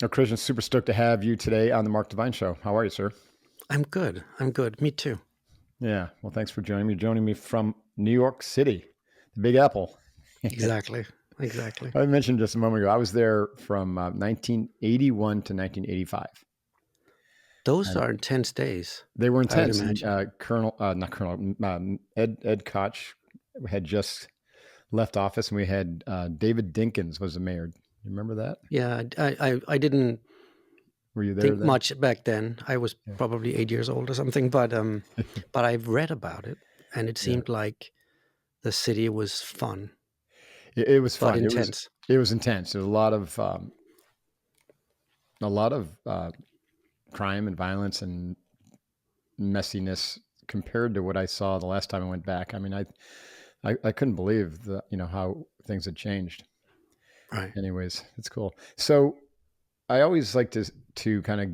Well, Christian, super stoked to have you today on the Mark Divine Show. How are you, sir? I'm good. I'm good. Me too. Yeah. Well, thanks for joining me. Joining me from New York City, the Big Apple. Exactly. Exactly. I mentioned just a moment ago, I was there from 1981 to 1985. Those And are intense days, they were I would intense. And imagine. not Colonel, Ed Koch had just left office, and we had David Dinkins was the mayor. You remember that? Yeah, I didn't Were you there think then? much back then. I was Yeah. probably 8 years old or something, but I've read about it, and it Yeah. seemed like the city was fun It was but fun. intense. It was intense. There was a lot of crime and violence and messiness compared to what I saw the last time I went back. I mean, I couldn't believe how things had changed. Right. Anyways, it's cool. So I always like to kind of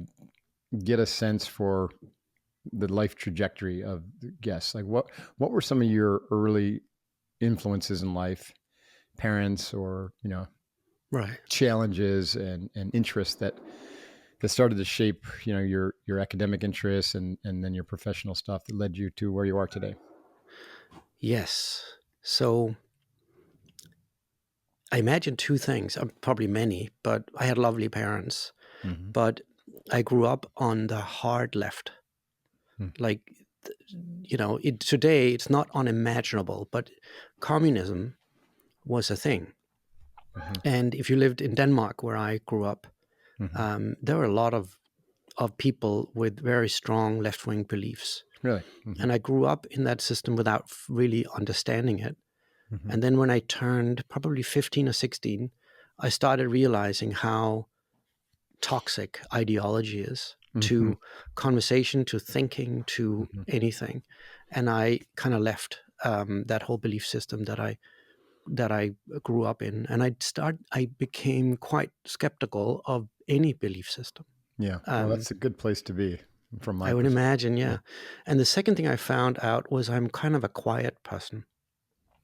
get a sense for the life trajectory of the guests. Like what were some of your early influences in life, parents or Right. challenges and interests that started to shape your academic interests and then your professional stuff that led you to where you are today. Yes. So I imagine two things, probably many, but I had lovely parents, Mm-hmm. but I grew up on the hard left. Like, today it's not unimaginable, but communism was a thing. Mm-hmm. And if you lived in Denmark, where I grew up, Mm-hmm. there were a lot of people with very strong left-wing beliefs. Really. Mm-hmm. And I grew up in that system without really understanding it. Mm-hmm. And then when I turned probably 15 or 16, I started realizing how toxic ideology is Mm-hmm. to conversation, to thinking, to Mm-hmm. anything. And I kind of left that whole belief system that I grew up in, and I became quite skeptical of any belief system. Yeah. Well, Um, that's a good place to be from my I would perspective. imagine, Yeah. yeah. And the second thing I found out was I'm kind of a quiet person,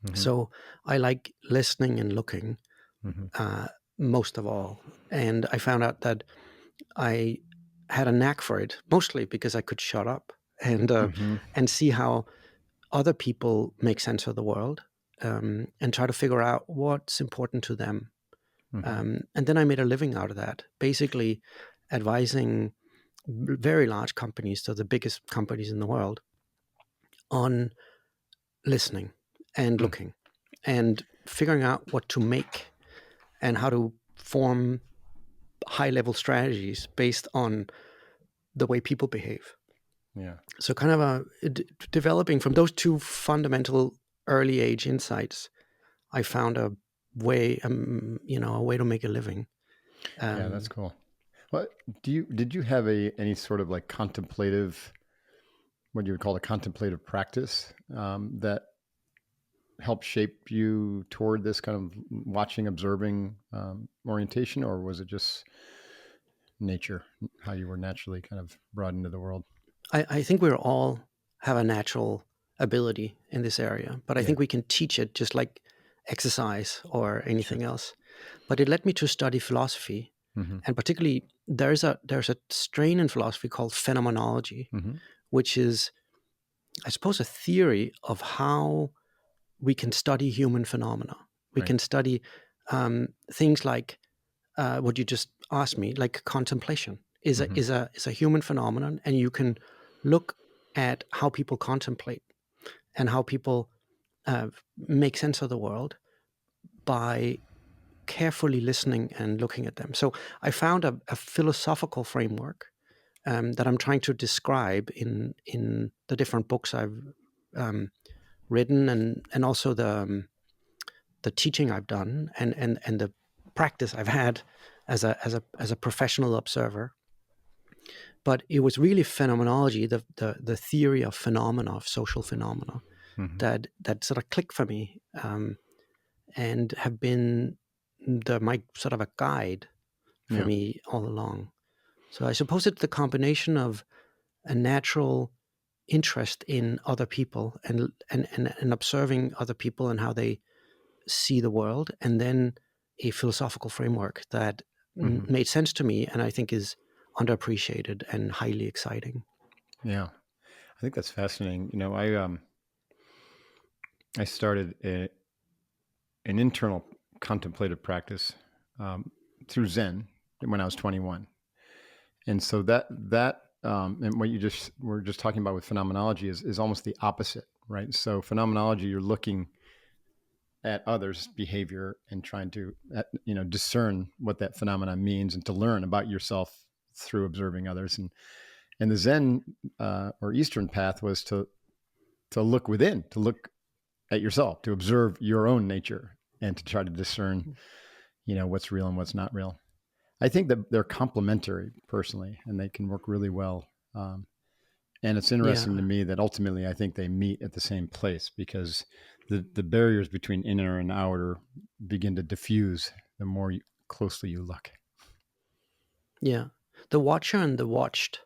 Mm-hmm. so I like listening and looking Mm-hmm. uh, most of all. And I found out that I had a knack for it, mostly because I could shut up and uh, Mm-hmm. and see how other people make sense of the world, and try to figure out what's important to them. Mm-hmm. And then I made a living out of that, basically advising very large companies, so the biggest companies in the world, on listening and looking and figuring out what to make and how to form high level strategies based on the way people behave. Yeah. So kind of developing from those two fundamental early age insights, I found a way to make a living. Yeah. That's Um, cool. What did you have any sort of like contemplative, what you would call a contemplative practice that helped shape you toward this kind of watching, observing orientation, or was it just nature, how you were naturally kind of brought into the world? I think we all have a natural ability in this area, but I Yeah, think we can teach it just like exercise or sure. anything else. But it led me to study philosophy, Mm-hmm. and particularly there's a strain in philosophy called phenomenology, Mm-hmm. which is, I suppose, a theory of how we can study human phenomena. We Right. can study things like what you just asked me, like contemplation is a Mm-hmm. is a is a human phenomenon, and you can look at how people contemplate and how people make sense of the world by carefully listening and looking at them. So I found a philosophical framework that I'm trying to describe in the different books I've um, written, and also the teaching I've done, and the practice I've had as a professional observer. But it was really phenomenology, the theory of phenomena, of social phenomena, Mm-hmm. that sort of clicked for me, and have been my sort of a guide for Yeah. me all along. So I suppose it's the combination of a natural interest in other people and observing other people and how they see the world, and then a philosophical framework that Hmm. made sense to me, and I think is underappreciated and highly exciting. Yeah, I think that's fascinating. I started an internal contemplative practice um, through Zen when I was 21, and so and what you just were just talking about with phenomenology is almost the opposite, right? So phenomenology, you're looking at others' behavior and trying to discern what that phenomenon means and to learn about yourself through observing others. And the Zen or Eastern path was to look within, to look at yourself, to observe your own nature, and to try to discern what's real and what's not real. I think that they're complementary personally, and they can work really well. And it's interesting to Yeah, me that ultimately I think they meet at the same place, because the barriers between inner and outer begin to diffuse the more closely you look. yeah. The watcher and the watched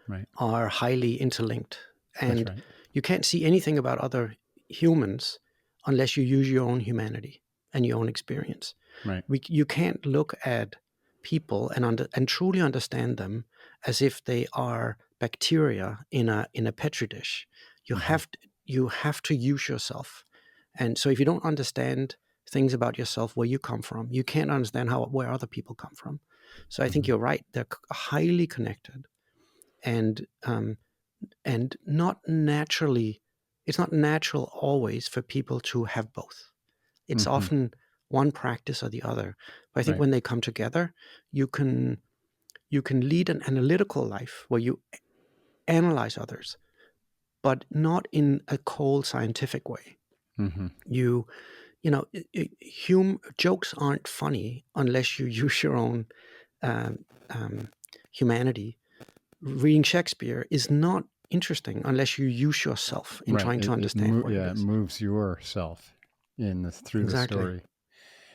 Right. are highly interlinked, That's and right. you can't see anything about other humans unless you use your own humanity and your own experience. Right. You can't look at people and truly understand them as if they are bacteria in a petri dish. You Hmm. have to, you have to use yourself, and so if you don't understand things about yourself, where you come from, you can't understand where other people come from. So I think Hmm. you're right; they're highly connected, and not naturally. It's not natural always for people to have both. It's Hmm. often one practice or the other. But I think Right. when they come together, you can lead an analytical life where you analyze others, but not in a cold scientific way. Hmm. You you know, jokes aren't funny unless you use your own um, um, humanity. Reading Shakespeare is not interesting unless you use yourself in Right. trying to understand what it It is. moves yourself through the Exactly. story.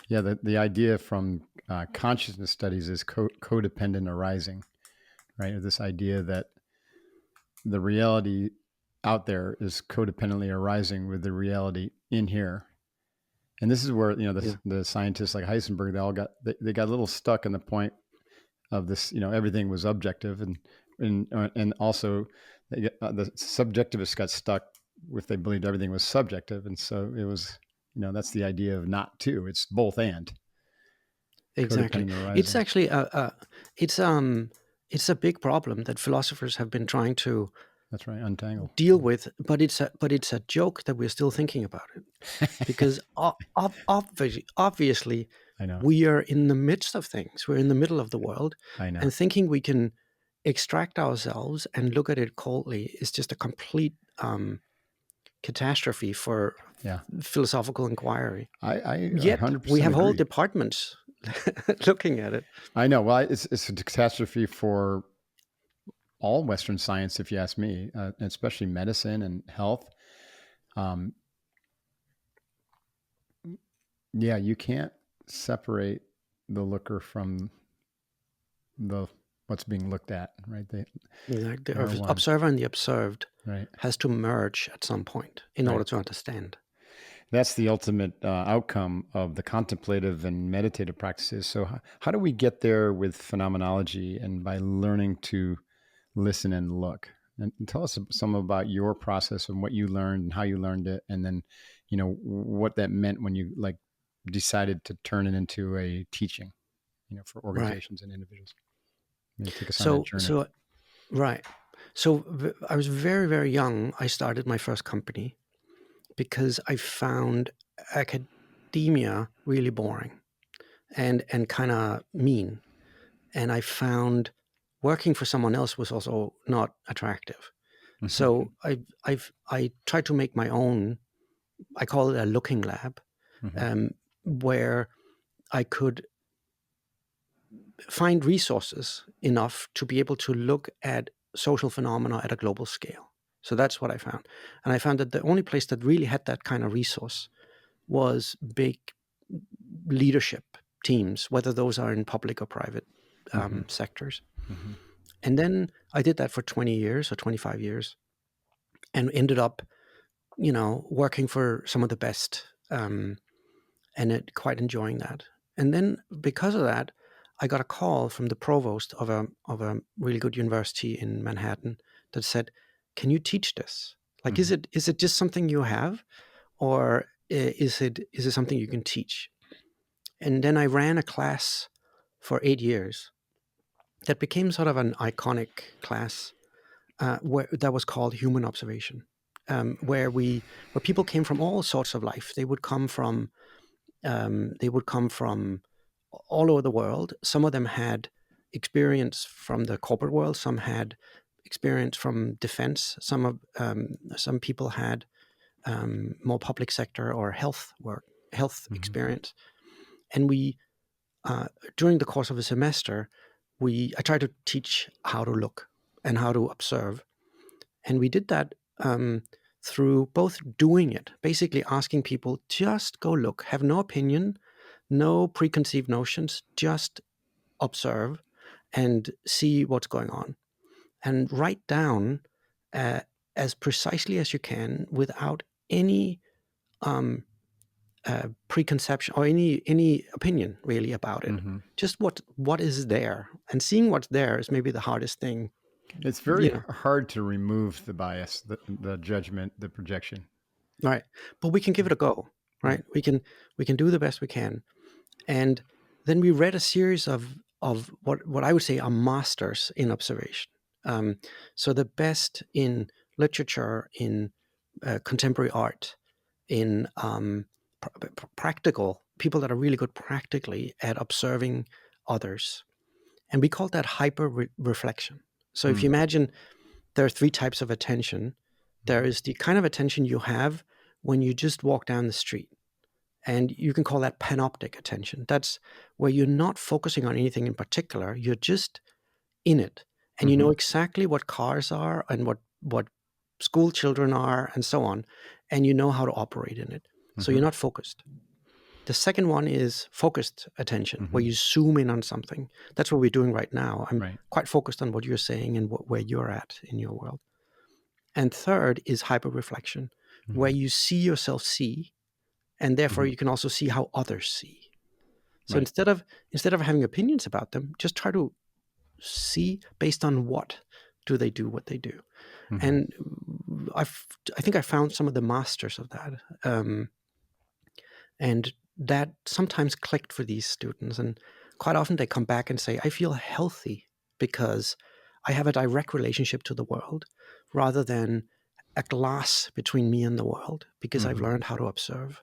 Yeah. The idea from consciousness studies is codependent arising, right? This idea that the reality out there is codependently arising with the reality in here. And this is where Yeah. the scientists like Heisenberg, they got a little stuck in the point of this. Everything was objective, and also the subjectivists got stuck if they believed everything was subjective, and so it was. That's the idea of not two. It's both and Exactly. codependent It's arising. actually it's um it's a big problem that philosophers have been trying to That's right. Untangle. deal with, but it's a joke that we're still thinking about it, because obviously I know. we are in the midst of things. We're in the middle of the world, I know. and thinking we can extract ourselves and look at it coldly is just a complete catastrophe for Yeah. philosophical inquiry. I Yet we 100% have whole agree. departments looking at it. I know. Well, it's a catastrophe for all Western science, if you ask me, especially medicine and health. Um, yeah, you can't separate the looker from the what's being looked at, right? They Like are the one, observer and the observed right? has to merge at some point in order Right. to understand. That's the ultimate outcome of the contemplative and meditative practices. So, how do we get there with phenomenology and by learning to listen and look? And tell us some about your process and what you learned and how you learned it, and then, what that meant when you decided to turn it into a teaching, for Right. organizations and individuals. Maybe take us on that So journey. so right. So I was very, very young. I started my first company because I found academia really boring and kind of mean, and I found working for someone else was also not attractive. Hmm. So I tried to make my own. I call it a looking lab, Hmm. um, where I could find resources enough to be able to look at social phenomena at a global scale. So that's what I found. And I found that the only place that really had that kind of resource was big leadership teams, whether those are in public or private Hmm. sectors. Hmm. And then I did that for 20 years or 25 years and ended up, working for some of the best, quite enjoying that. And then because of that, I got a call from the provost of a really good university in Manhattan that said, "Can you teach this? Like, Mm-hmm. is it just something you have, or is it something you can teach?" And then I ran a class for 8 years that became sort of an iconic class where that was called human observation, where people came from all sorts of life. They would come from all over the world. Some of them had experience from the corporate world. Some had experience from defense. Some people had more public sector or health Mm-hmm. experience. And we, during the course of a semester, I tried to teach how to look and how to observe, and we did that through both doing it, basically asking people just go look, have no opinion, no preconceived notions, just observe and see what's going on, and write down uh, as precisely as you can without any um, preconception or any opinion really about it. Mm-hmm. Just what is there, and seeing what's there is maybe the hardest thing, It's you very know. hard to remove the bias, the judgment, the projection. Right, but we can give it a go, Right. right? We can do the best we can, and then we read a series of what I would say are masters in observation. So the best in literature, in contemporary art, in practical people that are really good practically at observing others, and we call that reflection. So if you Mm. imagine, there are three types of attention. There Mm-hmm. is the kind of attention you have when you just walk down the street. And you can call that panoptic attention. That's where you're not focusing on anything in particular. You're just in it. And you Mm-hmm. know exactly what cars are and what school children are and so on. And you know how to operate in it. So Mm-hmm. you're not focused. The second one is focused attention, Mm-hmm. where you zoom in on something. That's what we're doing right now. I'm Right. quite focused on what you're saying and where you're at in your world. And third is hyperreflection, where Mm-hmm. you see yourself see, and therefore Mm-hmm. you can also see how others see. So Right. instead of having opinions about them, just try to see based on what do they do what they do. Mm-hmm. And I think I found some of the masters of that, and that sometimes clicked for these students. And quite often they come back and say, "I feel healthy because I have a direct relationship to the world, rather than a glass between me and the world, because I've Mm-hmm. learned how to observe."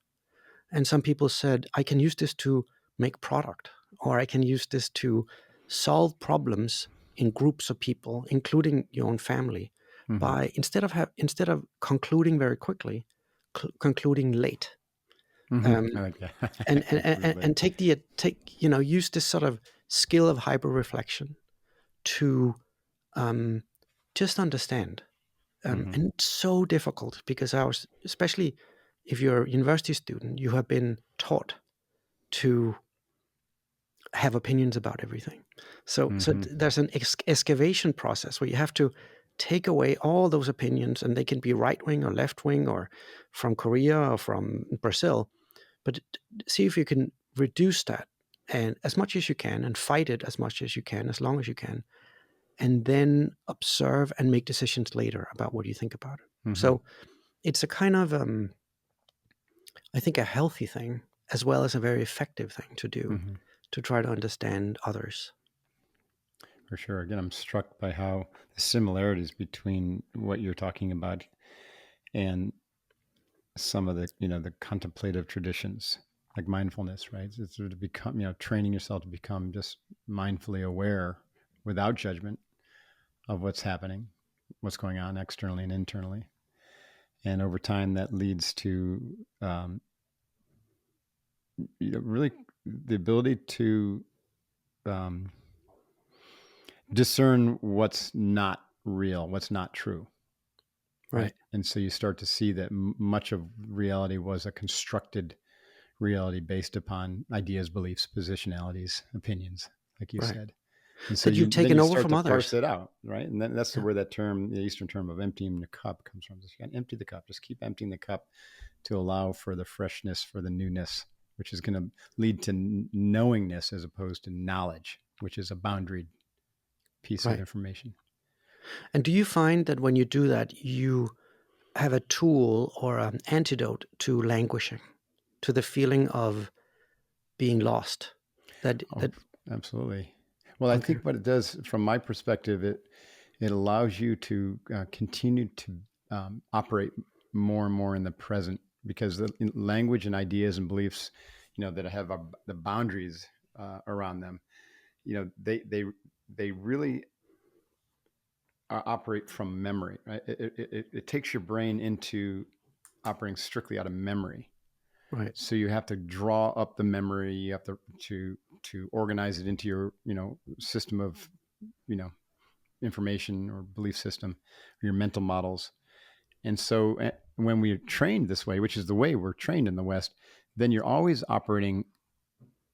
And some people said, "I can use this to make product, or I can use this to solve problems in groups of people, including your own family, Mm-hmm. by instead of concluding very quickly, concluding late." Mm-hmm. I Um, like that. and Conclude. use this sort of skill of hyper reflection to um, just understand. Mm-hmm. And it's so difficult because especially if you're a university student, you have been taught to have opinions about everything. So Mm-hmm. there's an excavation process where you have to take away all those opinions, and they can be right wing or left wing, or from Korea or from Brazil. But see if you can reduce that and as much as you can, and fight it as much as you can, as long as you can, and then observe and make decisions later about what you think about it. Mm-hmm. So it's a kind of I think a healthy thing, as well as a very effective thing to do, Mm-hmm. to try to understand others. For sure. Again, I'm struck by how the similarities between what you're talking about and some of the, the contemplative traditions, like mindfulness, right? It's sort of become, training yourself to become just mindfully aware without judgment of what's happening, what's going on externally and internally. And over time, that leads to, really the ability to um, discern what's not real, what's not true, right? Right, And so you start to see that much of reality was a constructed reality based upon ideas, beliefs, positionalities, opinions, like you right. said. And so That you've then taken you over start from to parse others. it out, right? And then that's Yeah. where that term, the Eastern term of emptying the cup, comes from. Just empty the cup. Just keep emptying the cup to allow for the freshness, for the newness, which is going to lead to knowingness as opposed to knowledge. which is a boundaried piece of Right. information. And do you find that when you do that, you have a tool or an antidote to languishing, to the feeling of being lost? That Oh, that absolutely. Well, I okay. think what it does, from my perspective, it allows you to continue to operate more and more in the present, because the language and ideas and beliefs, that have the boundaries around them, they really operate from memory, right? It takes your brain into operating strictly out of memory. Right. So you have to draw up the memory. You have to organize it into your system of you know information or belief system, or your mental models. And so when we're trained this way, which is the way we're trained in the West, then you're always operating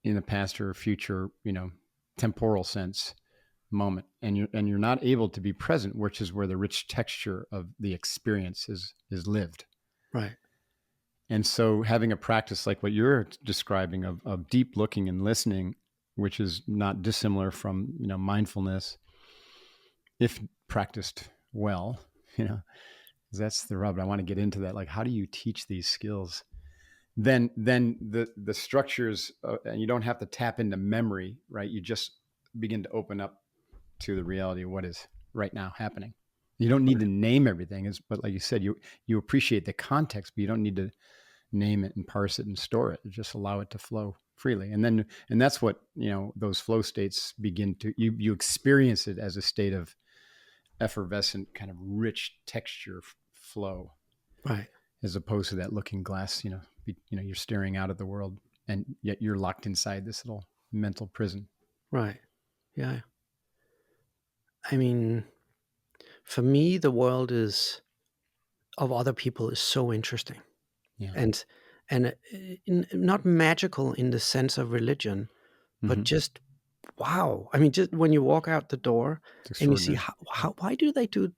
in the past or future, temporal sense moment, and you're not able to be present, which is where the rich texture of the experience is lived. Right. And so having a practice like what you're describing of deep looking and listening, which is not dissimilar from mindfulness, if practiced well, you know that's the rub. I want to get into that. Like, how do you teach these skills? Then the structures, and you don't have to tap into memory, right? You just begin to open up to the reality of what is right now happening. You don't need to name everything, but like you said, you appreciate the context, but you don't need to name it and parse it and store it. Just allow it to flow freely, and that's what those flow states begin to you experience it as a state of effervescent, kind of rich texture flow, Right. as opposed to that looking glass. You're staring out at the world, and yet you're locked inside this little mental prison. Right. Yeah. I mean, for me, the world of other people is so interesting, Yeah. and not magical in the sense of religion, but Mm-hmm. just wow. I mean, just when you walk out the door It's and you see extraordinary. why do they do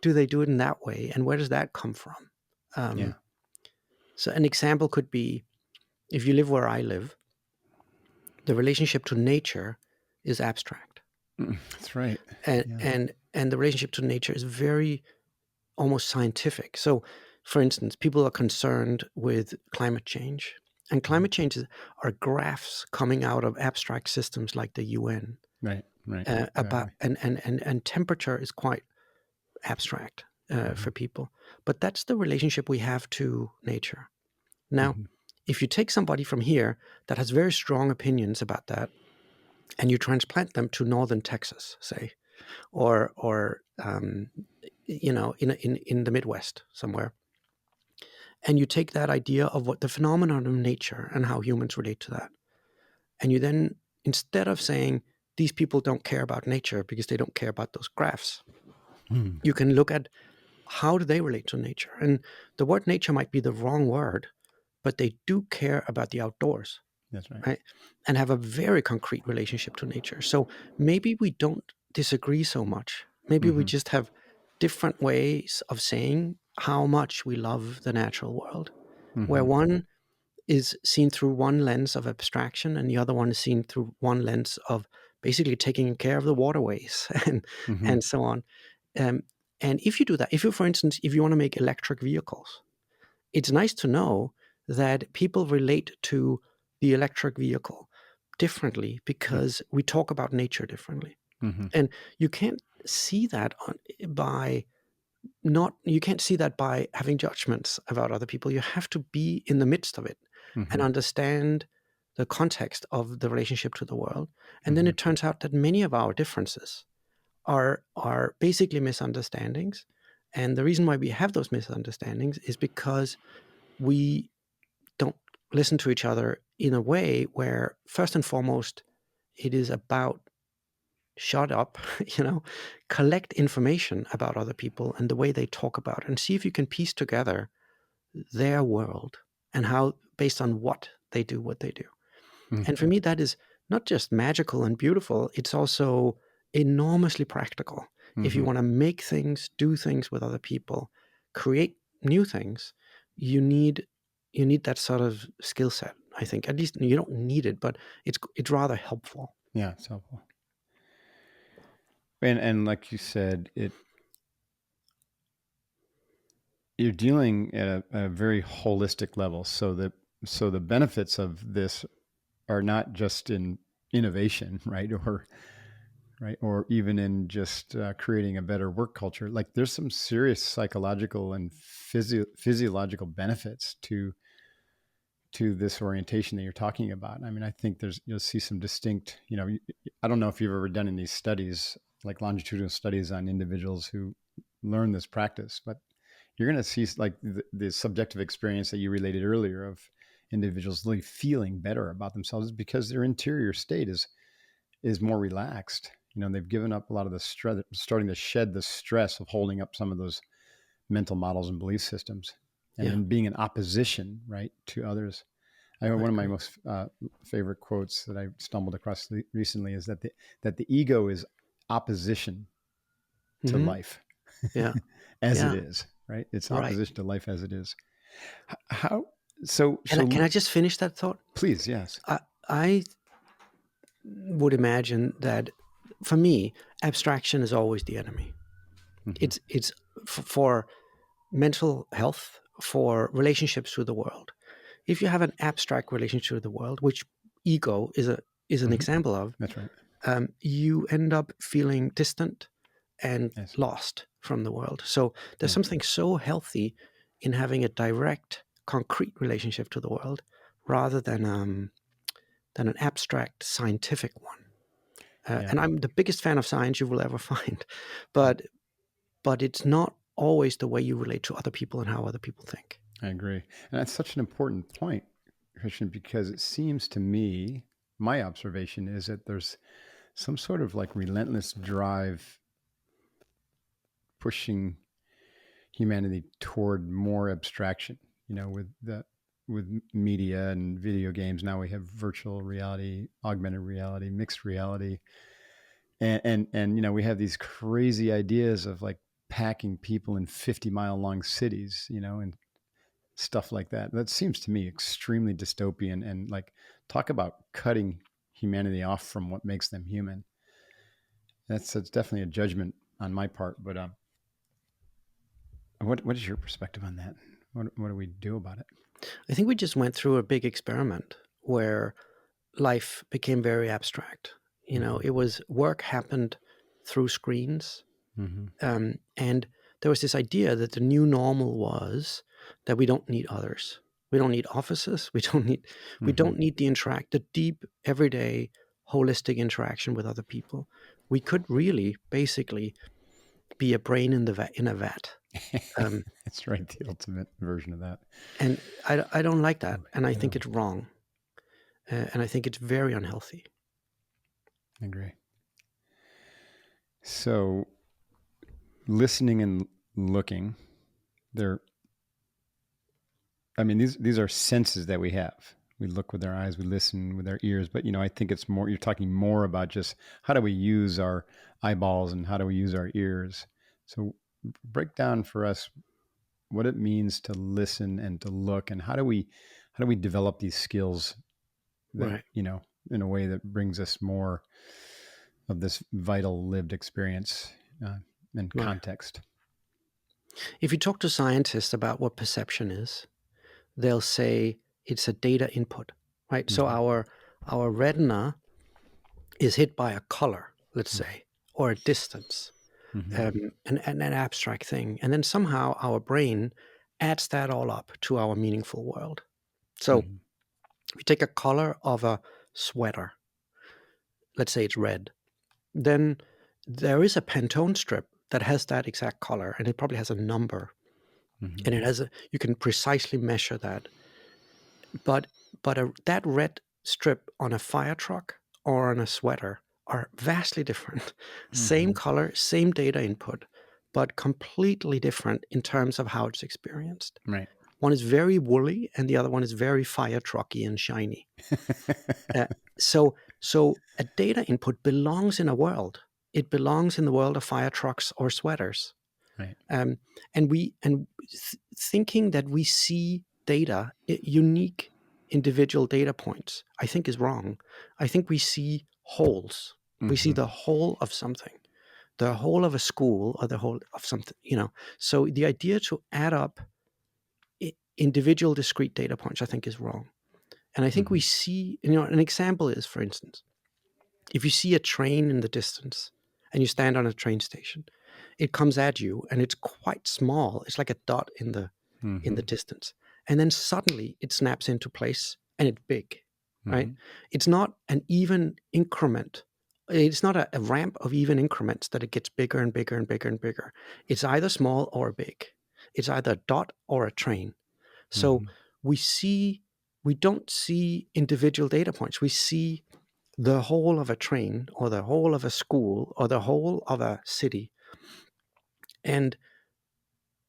do they do it in that way, and where does that come from? Yeah. So an example could be, if you live where I live, the relationship to nature is abstract, That's right. and Yeah. and the relationship to nature is very almost scientific. So, for instance, people are concerned with climate change, and Mm-hmm. climate change are graphs coming out of abstract systems like the UN. Right. Right. About Exactly. and temperature is quite abstract Mm-hmm. for people, but that's the relationship we have to nature. Now, Mm-hmm. if you take somebody from here that has very strong opinions about that, and you transplant them to northern Texas, say, or in the Midwest somewhere, and you take that idea of what the phenomenon of nature and how humans relate to that, and you then, instead of saying these people don't care about nature because they don't care about those graphs, Mm. you can look at how do they relate to nature. And the word nature might be the wrong word, but they do care about the outdoors, That's right. right? And have a very concrete relationship to nature. So maybe we don't disagree so much. Maybe we Mm-hmm. just have different ways of saying how much we love the natural world, where Mm-hmm. one is seen through one lens of abstraction and the other one is seen through one lens of basically taking care of the waterways Mm-hmm. and so on. Um, and if you do that, for instance, if you want to make electric vehicles, it's nice to know that people relate to the electric vehicle differently because we talk about nature differently. Mm-hmm. And you can't see that by you can't see that by having judgments about other people. You have to be in the midst of it and Mm-hmm. understand the context of the relationship to the world. And then Mm-hmm. it turns out that many of our differences are basically misunderstandings. And the reason why we have those misunderstandings is because we don't listen to each other in a way where, first and foremost, it is about shut up, collect information about other people and the way they talk about it, and see if you can piece together their world and how, based on what they do, what they do. And for Mm-hmm. me, that is not just magical and beautiful, it's also enormously practical. If you Mm-hmm. want to make things, do things with other people, create new things, you need that sort of skill set. I think, at least you don't need it, but it's rather helpful. Yeah, it's helpful. And like you said, you're dealing at a very holistic level. So the benefits of this are not just in innovation, right, or even in just creating a better work culture. Like there's some serious psychological and physiological benefits to this orientation that you're talking about. I mean, I think you'll see some distinct. I don't know if you've ever done any studies, like longitudinal studies on individuals who learn this practice, but you're going to see like the subjective experience that you related earlier of individuals really feeling better about themselves because their interior state is more relaxed. They've given up a lot of the stress, starting to shed the stress of holding up some of those mental models and belief systems, and Yeah, then being in opposition, right, to others. I One of my agree. most favorite quotes that I stumbled across recently is that the ego is opposition to Hmm. life Yeah, as it yeah, is, right? It's right. opposition to life as it is. How so Can so I just finish that thought? please, yes. I would imagine that for me, abstraction is always the enemy. Hmm. It's for mental health, for relationships with the world. If you have an abstract relationship with the world, which ego is an Hmm. example of, That's right. you end up feeling distant and Yes. lost from the world. So there's Yeah. something so healthy in having a direct, concrete relationship to the world rather than an abstract scientific one. Yeah. And I'm the biggest fan of science you will ever find, Yeah. but it's not always the way you relate to other people and how other people think. I agree. And that's such an important point, Christian, because it seems to me, my observation is that there's some sort of like relentless drive pushing humanity toward more abstraction, with media and video games. Now we have virtual reality, augmented reality, mixed reality. And we have these crazy ideas of like packing people in 50-mile long cities, and stuff like that. That seems to me extremely dystopian, and like talk about cutting humanity off from what makes them human. That's definitely a judgment on my part, but what is your perspective on that? What do we do about it? I think we just went through a big experiment where life became very abstract. Mm-hmm. It was work happened through screens. Mm-hmm. And there was this idea that the new normal was that we don't need others. We don't need offices. We Mm-hmm. don't need the deep, everyday, holistic interaction with other people. We could really, basically, be a brain in a vat. Um, That's right. The ultimate version of that. and I don't like that, and I Yeah, think it's wrong, and I think it's very unhealthy. I agree. So listening and looking, they're I mean, these are senses that we have. We look with our eyes, we listen with our ears, but I think it's more. You're talking more about just how do we use our eyeballs and how do we use our ears. So break down for us what it means to listen and to look, and how do we develop these skills that Right, in a way that brings us more of this vital lived experience and right. context. If you talk to scientists about what perception is, they'll say it's a data input, right? So Mm-hmm. our retina is hit by a color, let's Mm-hmm. say, or a distance, Mm-hmm. an abstract thing, and then somehow our brain adds that all up to our meaningful world. So Mm-hmm. we take a color of a sweater, let's say it's red, then there is a Pantone strip that has that exact color, and it probably has a number, Mm-hmm. and you can precisely measure that. But that red strip on a fire truck or on a sweater are vastly different. Same Mm-hmm. color, same data input, but completely different in terms of how it's experienced. Right. One is very woolly, and the other one is very fire trucky and shiny. Uh, so a data input belongs in a world. It belongs in the world of fire trucks or sweaters. Right. Um, thinking that we see unique individual data points, I think is wrong. I think we see wholes. We see the whole of something, the whole of a school, or the whole of something, So the idea to add up individual discrete data points, I think, is wrong. And I think we see, an example is, for instance, if you see a train in the distance and you stand on a train station, it comes at you and it's quite small. It's like a dot in the distance. And then suddenly it snaps into place and it's big, right? It's not an even increment. It's not a ramp of even increments that it gets bigger and bigger and bigger and bigger. It's either small or big. It's either a dot or a train. So we don't see individual data points. We see the whole of a train, or the whole of a school, or the whole of a city. And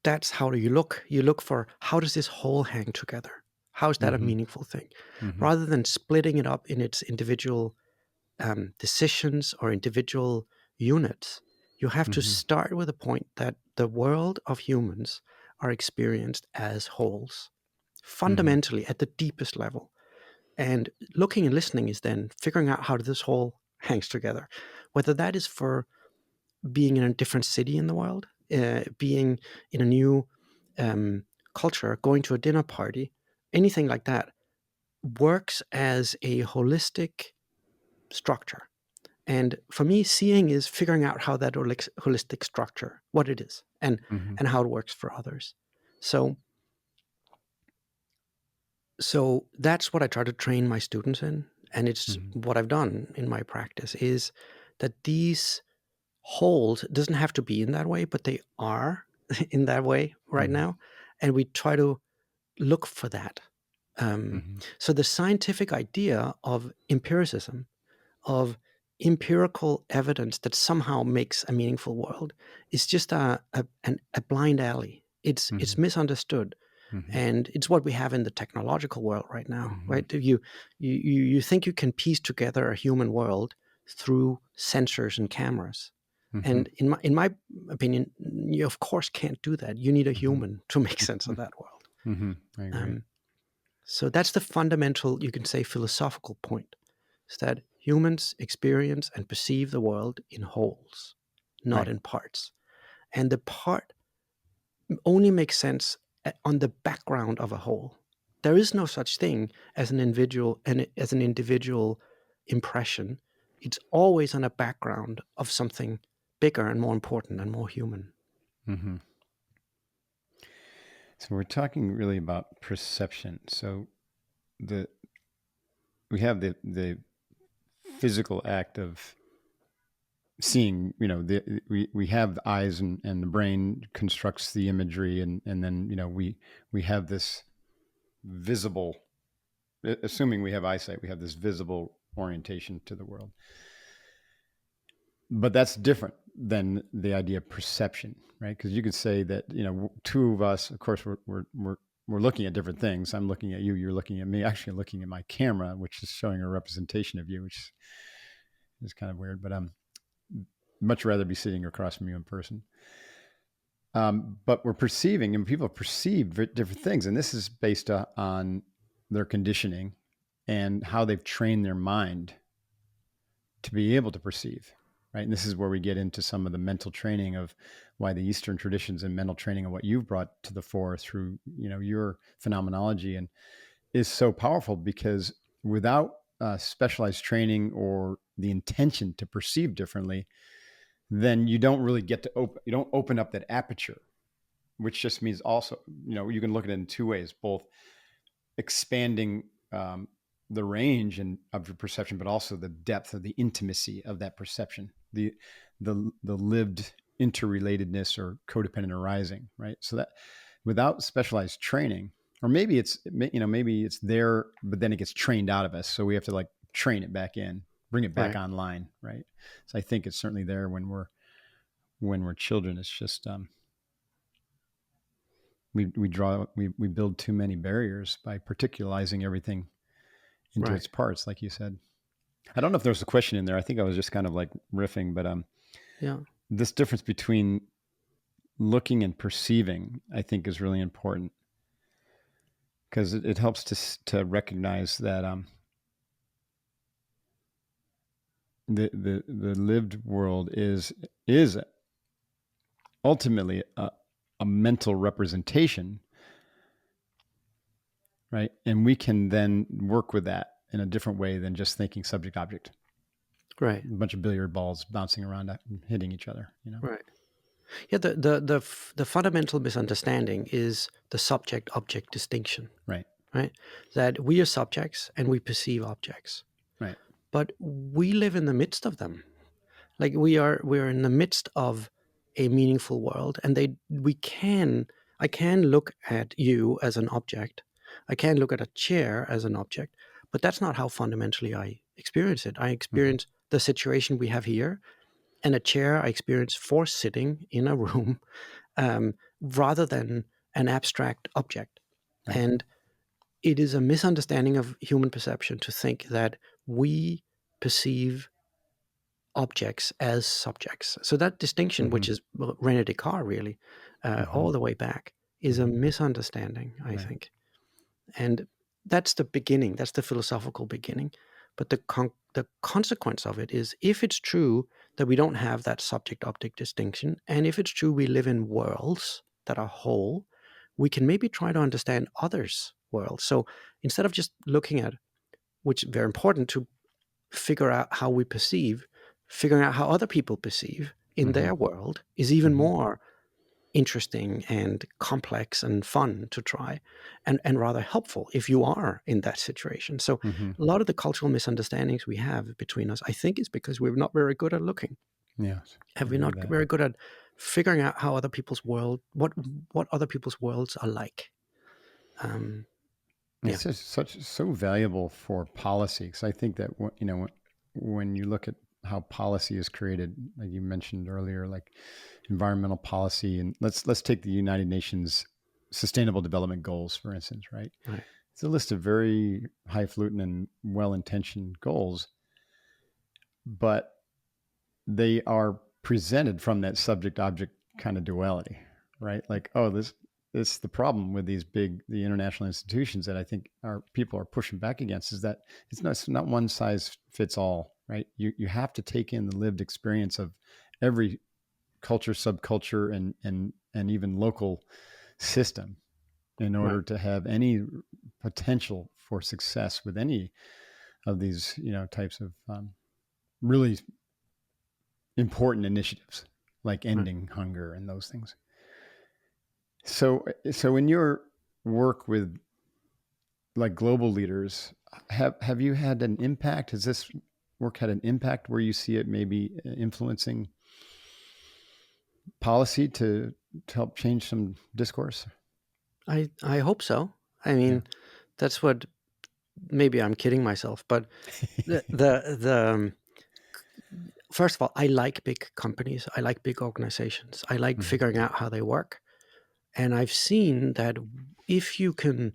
that's how you look. You look for, how does this whole hang together? How is that a meaningful thing? Rather than splitting it up in its individual decisions or individual units, you have to start with the point that the world of humans are experienced as wholes, fundamentally at the deepest level. And looking and listening is then figuring out how this whole hangs together, whether that is for being in a different city in the world, being in a new culture, going to a dinner party, anything like that works as a holistic structure. And for me, seeing is figuring out how that holistic structure, what it is, and how it works for others. So that's what I try to train my students in, and it's what I've done in my practice, is that these holes, it doesn't have to be in that way, but they are in that way right now, and we try to look for that. So the scientific idea of empiricism, of empirical evidence that somehow makes a meaningful world, is just a blind alley. It's misunderstood. And it's what we have in the technological world right now, right? You think you can piece together a human world through sensors and cameras. And in my opinion, you of course can't do that. You need a human to make sense of that world. I agree. So that's the fundamental, you can say, philosophical point, is that humans experience and perceive the world in wholes, not in parts. And the part only makes sense on the background of a whole. There is no such thing as an individual impression. It's always on a background of something bigger and more important and more human. So we're talking really about perception. So we have the physical act of seeing. We have the eyes, and the brain constructs the imagery, and then we have this visible, assuming we have eyesight, we have this visible orientation to the world. But that's different than the idea of perception, right? Because you could say that two of us, of course, we're looking at different things. I'm looking at you, you're looking at me. Actually, looking at my camera, which is showing a representation of you, which is kind of weird. But I'm much rather be sitting across from you in person. But we're perceiving, and people perceive different things, and this is based on their conditioning and how they've trained their mind to be able to perceive. Right. And this is where we get into some of the mental training of why the Eastern traditions and mental training and what you've brought to the fore through, your phenomenology, and is so powerful, because without specialized training or the intention to perceive differently, then you don't really get to open up that aperture, which just means also, you can look at it in two ways, both expanding the range of your perception, but also the depth of the intimacy of that perception, the lived interrelatedness or codependent arising, right? So that without specialized training, or maybe it's there, but then it gets trained out of us. So we have to train it back in, bring it back online, right? So I think it's certainly there when we're children. It's just we build too many barriers by particularizing everything into its parts, like you said. I don't know if there was a question in there. I think I was just kind of riffing, but this difference between looking and perceiving, I think, is really important, because it helps to recognize that the lived world is ultimately a mental representation, right? And we can then work with that in a different way than just thinking subject object. Right. A bunch of billiard balls bouncing around and hitting each other, you know? Right. Yeah. The fundamental misunderstanding is the subject object distinction. Right. Right. That we are subjects and we perceive objects, Right. but we live in the midst of them. Like we're in the midst of a meaningful world, and I can look at you as an object. I can look at a chair as an object, but that's not how fundamentally I experience it. I Mm-hmm. experience the situation we have here, and a chair I experience for sitting in a room, rather than an abstract object. Right. And it is a misunderstanding of human perception to think that we perceive objects as subjects. So that distinction, Mm-hmm. which is René Descartes really, Mm-hmm. all the way back, is a Mm-hmm. misunderstanding, I Right. think. And that's the beginning. That's the philosophical beginning. But the consequence of it is, if it's true that we don't have that subject-object distinction, and if it's true we live in worlds that are whole, we can maybe try to understand others' worlds. So instead of just looking at, which is very important to figure out how we perceive, figuring out how other people perceive in Mm-hmm. their world is even Mm-hmm. more interesting and complex and fun to try, and rather helpful if you are in that situation. So Mm-hmm. a lot of the cultural misunderstandings we have between us, I think, is because we're not very good at looking. Yes. I Have we agree not with that. very good at figuring out how other people's world, what other people's worlds are like? Um, yeah, It's just so valuable for policy, because I think that when you look at how policy is created, like you mentioned earlier, like environmental policy, and let's take the United Nations Sustainable Development Goals, for instance, right? right, It's a list of very highfalutin and well-intentioned goals, but they are presented from that subject-object kind of duality, right? Like, oh, this the problem with the international institutions that I think our people are pushing back against, is that it's not one size fits all, right? You have to take in the lived experience of every culture, subculture, and even local system in order right, to have any potential for success with any of these types of really important initiatives like right. ending hunger and those things. So in your work with like global leaders, have you had an impact? Has this work had an impact where you see it maybe influencing policy to help change some discourse? I hope so. I Yeah. mean, that's what, maybe I'm kidding myself, but the first of all, I like big companies. I like big organizations. I like Mm-hmm. figuring out how they work. And I've seen that if you can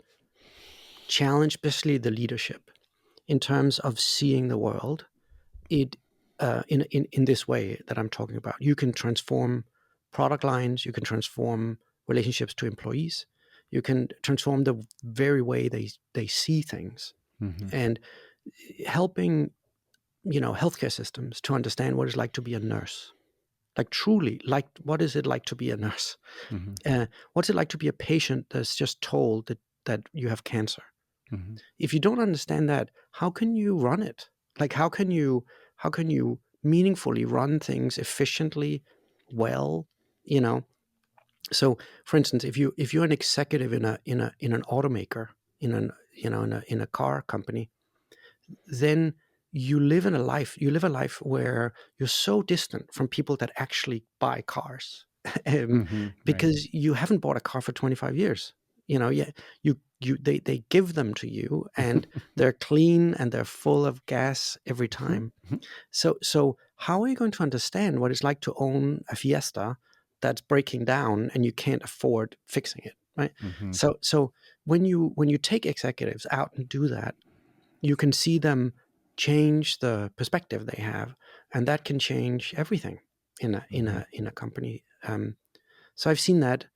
challenge, especially the leadership, in terms of seeing the world, it in this way that I'm talking about, you can transform product lines. You can transform relationships to employees. You can transform the very way they see things, Mm-hmm. and helping healthcare systems to understand what it's like to be a nurse, like truly, like what is it like to be a nurse, Mm-hmm. what's it like to be a patient that's just told that you have cancer. Mm-hmm. If you don't understand that, how can you run it? Like how can you meaningfully run things efficiently, well, you know so for instance, if you're an executive in an automaker, in a car company, then you live a life where you're so distant from people that actually buy cars, Mm-hmm. Right. because you haven't bought a car for 25 years. Yeah, they give them to you, and they're clean and they're full of gas every time. So how are you going to understand what it's like to own a Fiesta that's breaking down and you can't afford fixing it, right? Mm-hmm. So when you take executives out and do that, you can see them change the perspective they have, and that can change everything in a in Mm-hmm. a in a company. So I've seen that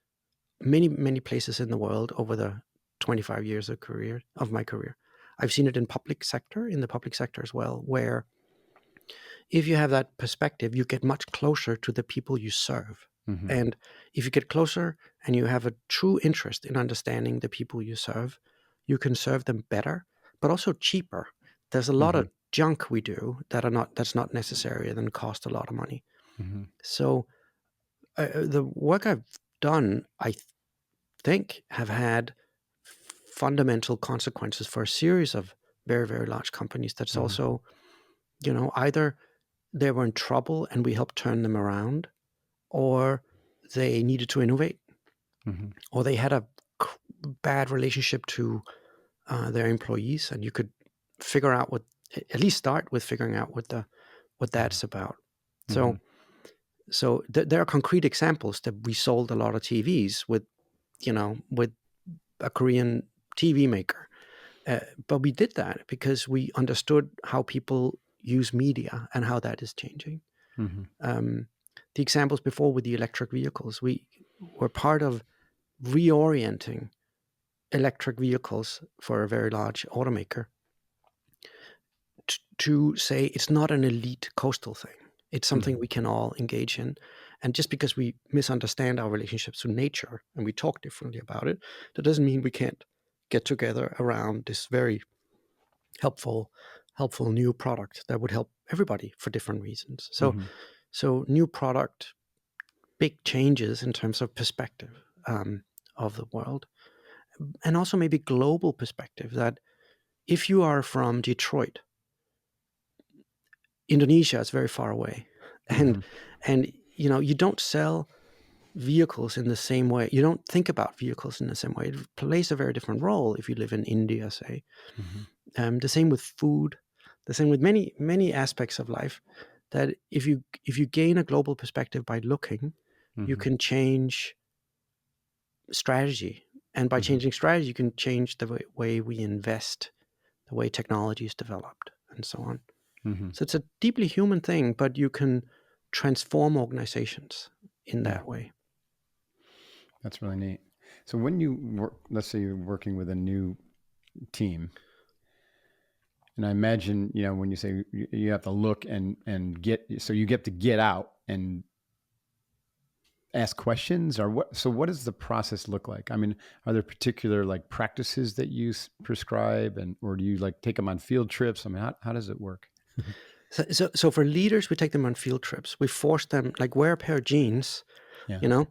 many places in the world over the 25 years of my career. I've seen it in the public sector as well, where if you have that perspective, you get much closer to the people you serve. Mm-hmm. And if you get closer and you have a true interest in understanding the people you serve, you can serve them better, but also cheaper. There's a lot Mm-hmm. of junk we do that's not necessary and cost a lot of money. Mm-hmm. So the work I've done, I think, have had fundamental consequences for a series of very, very large companies. That's Mm-hmm. also, either they were in trouble and we helped turn them around, or they needed to innovate, Mm-hmm. or they had a bad relationship to their employees, and you could figure out at least start with figuring out what that's about. Mm-hmm. So there are concrete examples that we sold a lot of TVs with a Korean TV maker. But we did that because we understood how people use media and how that is changing. Mm-hmm. The examples before with the electric vehicles, we were part of reorienting electric vehicles for a very large automaker to say it's not an elite coastal thing. It's something Mm-hmm. we can all engage in. And just because we misunderstand our relationships to nature and we talk differently about it, that doesn't mean we can't get together around this very helpful new product that would help everybody for different reasons. Mm-hmm. So new product, big changes in terms of perspective of the world, and also maybe global perspective. That if you are from Detroit, Indonesia is very far away, and Mm-hmm. you don't sell vehicles in the same way. You don't think about vehicles in the same way. It plays a very different role if you live in India, say. Mm-hmm. The same with food, the same with many aspects of life. That if you gain a global perspective by looking, you Mm-hmm. can change strategy, and by Mm-hmm. changing strategy, you can change the way we invest, the way technology is developed, and so on. Mm-hmm. So it's a deeply human thing, but you can transform organizations in Yeah, that way. that's really neat. So when you work, let's say you're working with a new team, and I imagine, when you say you have to look and get, so you get to get out and ask questions, or what? So what does the process look like? I mean, are there particular like practices that you prescribe, or do you like take them on field trips? I mean, how does it work? So for leaders, we take them on field trips. We force them, like, wear a pair of jeans, Yeah. you know,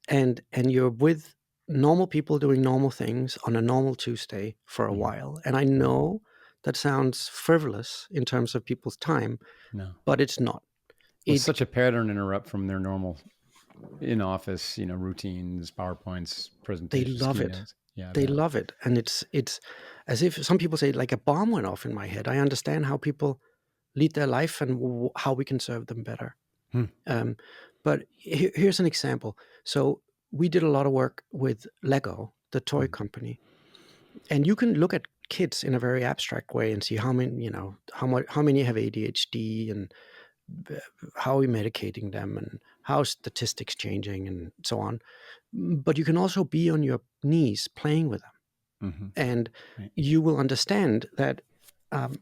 and you're with normal people doing normal things on a normal Tuesday for a Mm-hmm. while. And I Right. know that sounds frivolous in terms of people's time, No. but it's not. Well, it's It such a pattern interrupt from their normal in office, routines, PowerPoints, They presentations, love it. keynotes. Yeah, I They bet. love it, and it's as if some people say, like a bomb went off in my head. I understand how people lead their life and how we can serve them better. Hmm. Um, but here's an example. So we did a lot of work with Lego, the toy Hmm. company, and you can look at kids in a very abstract way and see how many, how many have ADHD, and how are we medicating them, and how statistics changing, and so on. But you can also be on your knees playing with them, Mm-hmm. and Right. you will understand that um,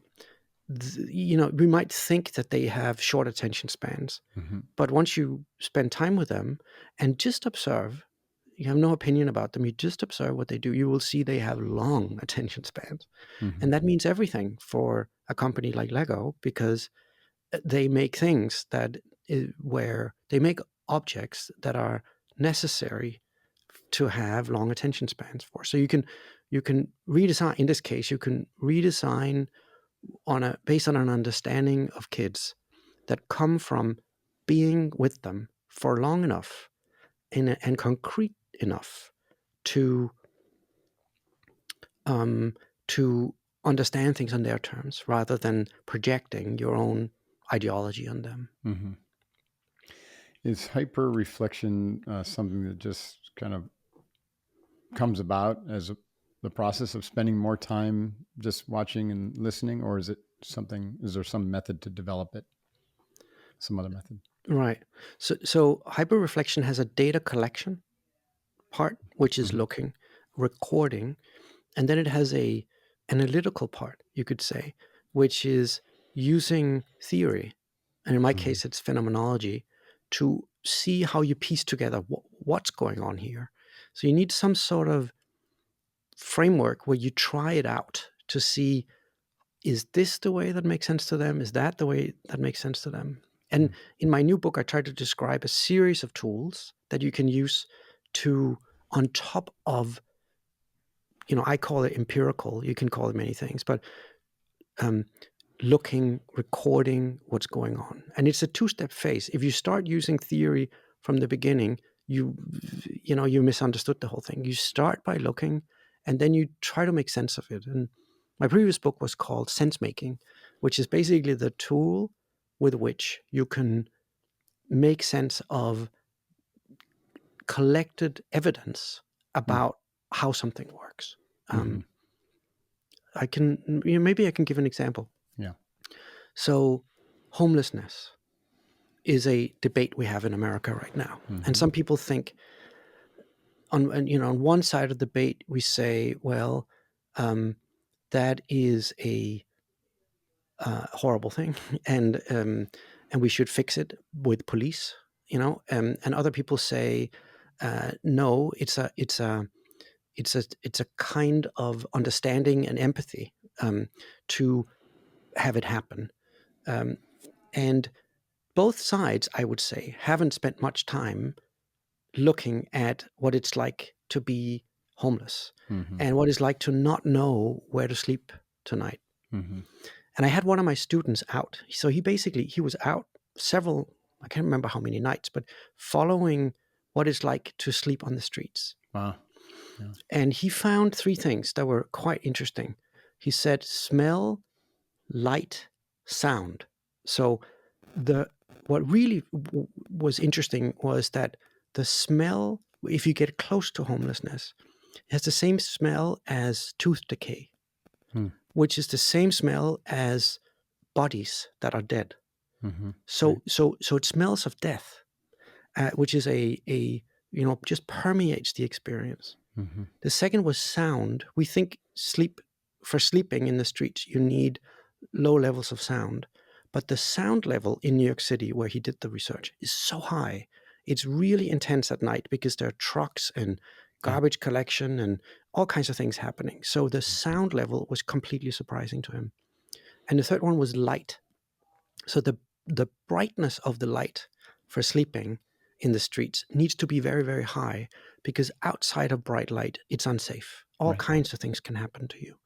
we might think that they have short attention spans, Mm-hmm. but once you spend time with them and just observe, you have no opinion about them, you just observe what they do, you will see they have long attention spans. Mm-hmm. And that means everything for a company like Lego, because they make things where they make objects that are necessary to have long attention spans for. So you can redesign. In this case, you can redesign based on an understanding of kids that come from being with them for long enough and concrete enough to um, to understand things on their terms rather than projecting your own ideology on them. Mm-hmm. Is hyper reflection something that just kind of comes about as the process of spending more time just watching and listening, or is it something? Is there some method to develop it? Some other method? Right. So hyperreflection has a data collection part, which is Mm-hmm. looking, recording, and then it has a analytical part, you could say, which is using theory and in my Mhm. case, it's phenomenology, to see how you piece together what's going on here. So you need some sort of framework where you try it out to see, is this the way that makes sense to them? Is that the way that makes sense to them? And Mm. in my new book, I try to describe a series of tools that you can use to, on top of, I call it empirical, you can call it many things, but um, looking, recording what's going on. And it's a two-step phase. If you start using theory from the beginning, you misunderstood the whole thing. You start by looking, and then you try to make sense of it. And my previous book was called Sense Making, which is basically the tool with which you can make sense of collected evidence Mm. about how something works. Mhm. Um, maybe I can give an example. Yeah. So, homelessness is a debate we have in America right now, and Mhm. some people think on one side of the debate we say, well, um, that is a horrible thing, and we should fix it with police, and other people say, no, it's a kind of understanding and empathy to have it happen. Um, and both sides, I would say, haven't spent much time looking at what it's like to be homeless Mhm. and what it's like to not know where to sleep tonight. Mhm. And I had one of my students out. So he was out several, I can't remember how many nights, but following what it's like to sleep on the streets. Wow. Yeah. And he found three things that were quite interesting. He said smell, light, sound. So the what really was interesting was that the smell, if you get close to homelessness, it has the same smell as tooth decay, Hmm. which is the same smell as bodies that are dead. Mhm. So Right. so it smells of death, which is a just permeates the experience. Mhm. The second was sound. We think for sleeping in the streets, you need low levels of sound. But the sound level in New York City, where he did the research, is so high. It's really intense at night because there are trucks and Yeah. garbage collection and all kinds of things happening. So the sound level was completely surprising to him. And the third one was light. So the brightness of the light for sleeping in the streets needs to be very, very high because outside of bright light, it's unsafe. All Right. kinds of things can happen to you.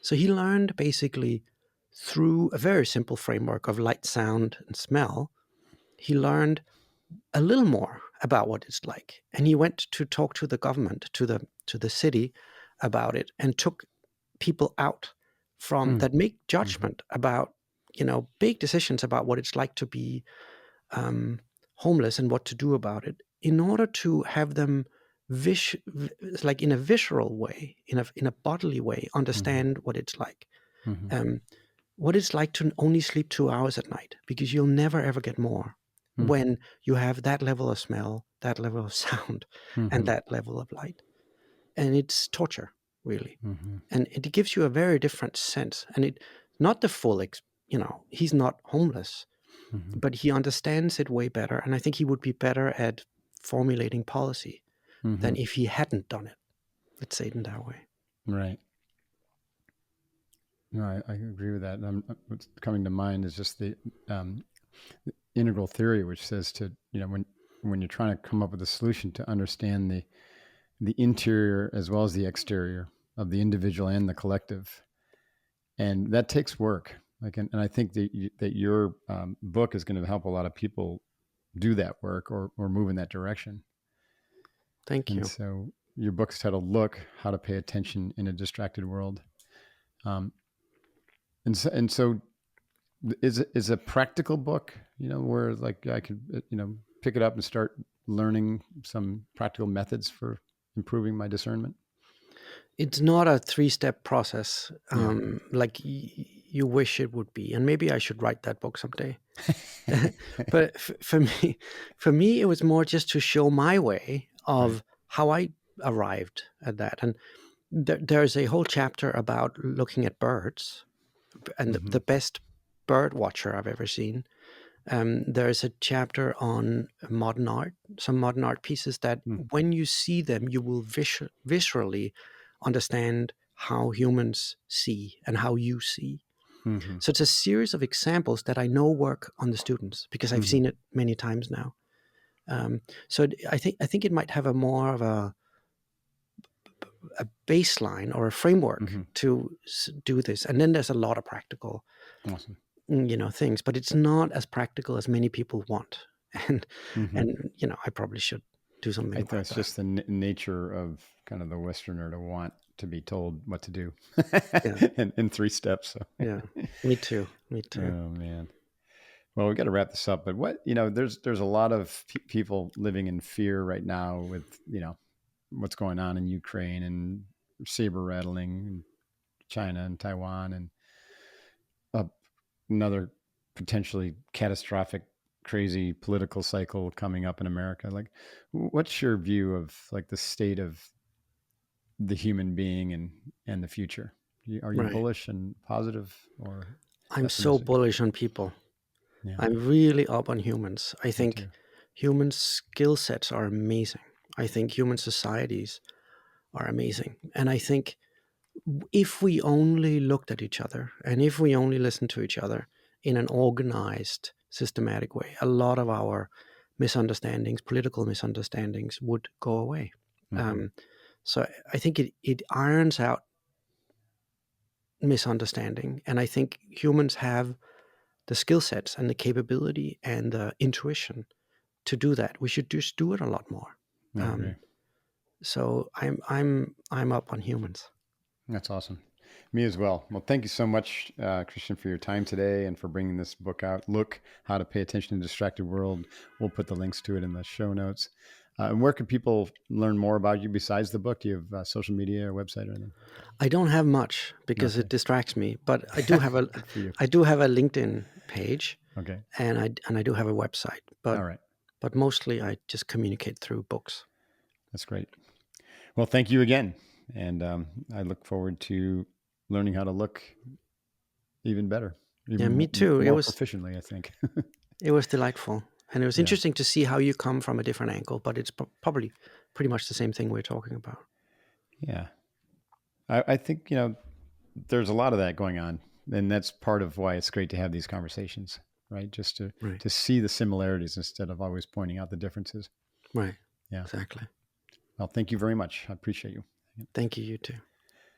So he learned basically through a very simple framework of light, sound, and smell. He learned a little more about what it's like, and he went to talk to the government, to the city, about it, and took people out from Hmm. that make Mhm. judgment about big decisions about what it's like to be homeless and what to do about it, in order to have them like in a visceral way, in a bodily way, Mhm. understand what it's like. Mhm. Um, what it's like to only sleep 2 hours at night, because you'll never ever get more Mm. when you have that level of smell, that level of sound, and Mhm. that level of light. And it's torture, really. Mhm. And it gives you a very different sense. And it not the full, he's not homeless, Mhm. but he understands it way better. And I think he would be better at formulating policy than Mhm. if he hadn't done it. Let's say it in that way. Right. No, I agree with that. What's coming to mind is just um, the integral theory, which says to when you're trying to come up with a solution, to understand the interior as well as the exterior of the individual and the collective, and that takes work. Like, and I think that your book is going to help a lot of people do that work or move in that direction. Thank And you. so your book's titled "Look: How to Pay Attention in a Distracted World." Um, and so is a practical book, where like I could pick it up and start learning some practical methods for improving my discernment. It's not a three-step process, Yeah. like you wish it would be, and maybe I should write that book someday. But for me, it was more just to show my way Right. of how I arrived at that. And there's a whole chapter about looking at birds, and the Mm-hmm. best bird watcher I've ever seen There's a chapter on modern art, some modern art pieces that Mm. when you see them, you will viscerally understand how humans see and how you see. Hmm. So it's a series of examples that I know work on the students because I've Hmm. seen it many times now. So I think it might have a more of a baseline or a framework Hmm. to do this, and then there's a lot of practical, Awesome. things, but it's not as practical as many people want, and Hmm. and I probably should do something I think about it's that. just the nature of kind of the Westerner to want to be told what to do Yeah, in 3 steps. So. yeah, me too, me too. Oh man. Well, we got to wrap this up. But there's a lot of people living in fear right now with what's going on in Ukraine and saber rattling in China and Taiwan and uh, another potentially catastrophic, crazy political cycle coming up in America. Like, what's your view of like the state of the human being and the future? Are you Right, bullish and positive or I'm so pessimistic? bullish on people. Yeah, I'm really up on humans. I me think too. human skill sets are amazing. I think human societies are amazing, and I think if we only looked at each other and if we only listened to each other in an organized, systematic way, a lot of our misunderstandings, political misunderstandings, would go away. Hmm. Um, so I think it irons out misunderstanding. And I think humans have the skill sets and the capability and the intuition to do that. We should just do it a lot more. I agree. Um, so I'm up on humans. That's awesome. Me as well. Well, thank you so much, Christian, for your time today and for bringing this book out. Look, How to Pay Attention in a Distracted World. We'll put the links to it in the show notes. And where can people learn more about you besides the book? Do you have social media or website or anything? I don't have much because Okay. it distracts me, but I do have a Good for you. I do have a LinkedIn page, Okay. and I do have a website, but All right. mostly I just communicate through books. That's great. Well, thank you again. And I look forward to learning how to look even better, Yeah, even me too. more proficiently, I think. It was delightful, and it was Yeah. interesting to see how you come from a different angle, but it's probably pretty much the same thing we're talking about. Yeah. I think, there's a lot of that going on. And that's part of why it's great to have these conversations, right? Just Right, to see the similarities instead of always pointing out the differences. right, Yeah. exactly. Well, thank you very much. I appreciate you. Thank you, you too.